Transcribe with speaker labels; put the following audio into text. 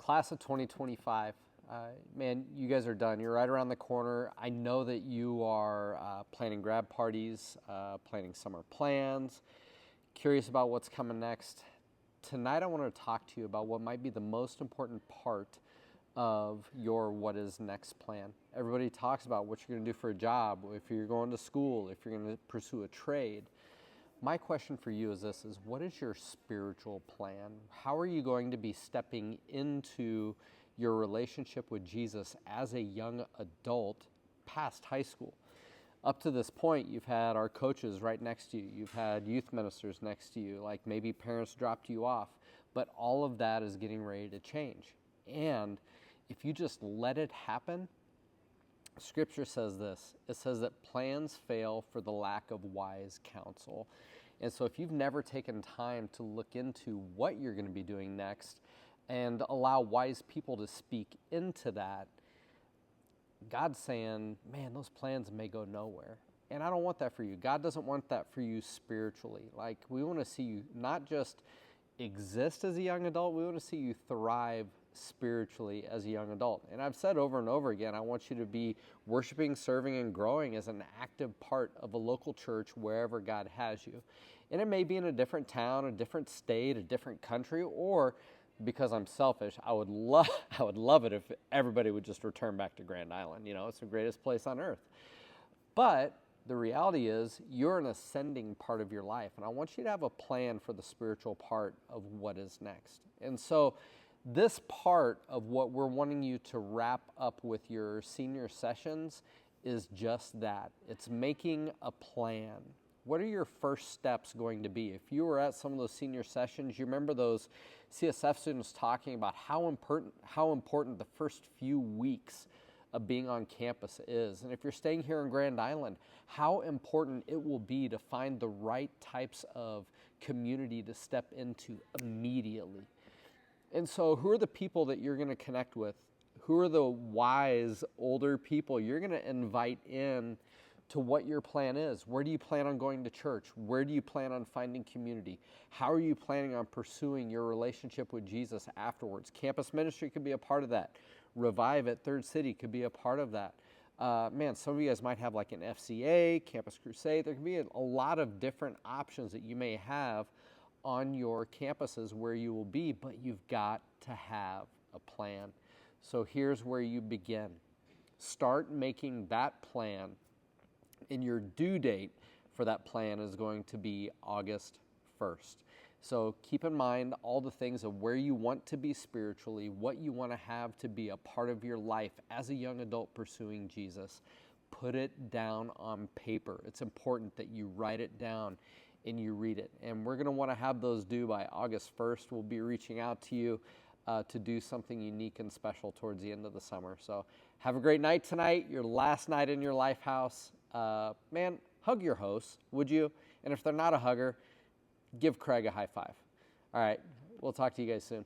Speaker 1: Class of 2025, man, you guys are done. You're right around the corner. I know that you are planning grad parties, planning summer plans, curious about what's coming next. Tonight I want to talk to you about what might be the most important part of your what is next plan. Everybody talks about what you're going to do for a job, if you're going to school, if you're going to pursue a trade. My question for you is this, is what is your spiritual plan? How are you going to be stepping into your relationship with Jesus as a young adult past high school? Up to this point, you've had our coaches right next to you. You've had youth ministers next to you, like maybe parents dropped you off. But all of that is getting ready to change. And if you just let it happen, Scripture says this. It says that plans fail for the lack of wise counsel. And so if you've never taken time to look into what you're going to be doing next and allow wise people to speak into that, God's saying, man, those plans may go nowhere. And I don't want that for you. God doesn't want that for you spiritually. Like, we want to see you not just exist as a young adult, we want to see you thrive spiritually as a young adult. And I've said over and over again, I want you to be worshiping, serving, and growing as an active part of a local church wherever God has you. And it may be in a different town, a different state, a different country, or because I'm selfish, I would love it if everybody would just return back to Grand Island. You know, it's the greatest place on earth. But the reality is you're an ascending part of your life, and I want you to have a plan for the spiritual part of what is next. And so this part of what we're wanting you to wrap up with your senior sessions is just that. It's making a plan. What are your first steps going to be? If you were at some of those senior sessions, you remember those CSF students talking about how important the first few weeks of being on campus is. And if you're staying here in Grand Island, how important it will be to find the right types of community to step into immediately. And so who are the people that you're going to connect with? Who are the wise older people you're going to invite in to what your plan is? Where do you plan on going to church? Where do you plan on finding community? How are you planning on pursuing your relationship with Jesus afterwards? Campus ministry could be a part of that. Revive at Third City could be a part of that. Man, some of you guys might have like an FCA, Campus Crusade. There can be a lot of different options that you may have on your campuses where you will be, but you've got to have a plan. So here's where you begin. Start making that plan, and your due date for that plan is going to be August 1st. So keep in mind all the things of where you want to be spiritually, what you want to have to be a part of your life as a young adult pursuing Jesus. Put it down on paper. It's important that you write it down and you read it. And we're going to want to have those due by August 1st. We'll be reaching out to you to do something unique and special towards the end of the summer. So have a great night tonight, your last night in your life house. Man, hug your hosts, would you? And if they're not a hugger, give Craig a high five. All right, we'll talk to you guys soon.